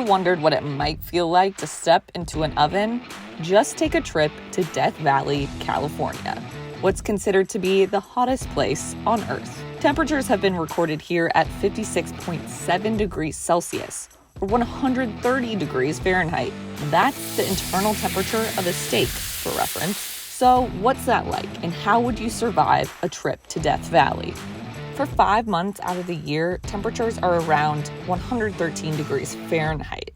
wondered what it might feel like to step into an oven? Just take a trip to Death Valley, California, what's considered to be the hottest place on Earth. Temperatures have been recorded here at 56.7 degrees Celsius, or 130 degrees Fahrenheit. That's the internal temperature of a steak, for reference. So what's that like, and how would you survive a trip to Death Valley? For 5 months out of the year, temperatures are around 113 degrees Fahrenheit.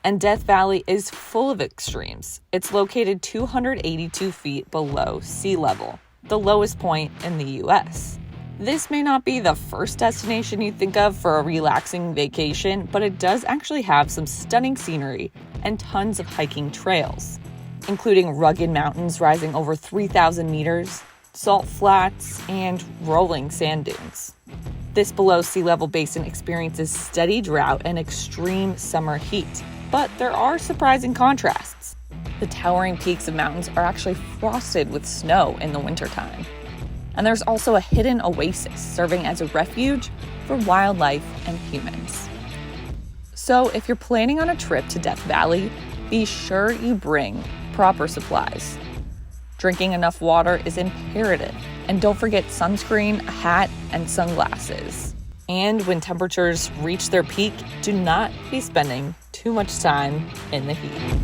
And Death Valley is full of extremes. It's located 282 feet below sea level, the lowest point in the U.S. This may not be the first destination you think of for a relaxing vacation, but it does actually have some stunning scenery and tons of hiking trails, including rugged mountains rising over 3,000 meters, salt flats, and rolling sand dunes. This below sea level basin experiences steady drought and extreme summer heat, but there are surprising contrasts. The towering peaks of mountains are actually frosted with snow in the wintertime. And there's also a hidden oasis serving as a refuge for wildlife and humans. So if you're planning on a trip to Death Valley, be sure you bring proper supplies. Drinking enough water is imperative, and don't forget sunscreen, a hat, and sunglasses. And when temperatures reach their peak, do not be spending too much time in the heat.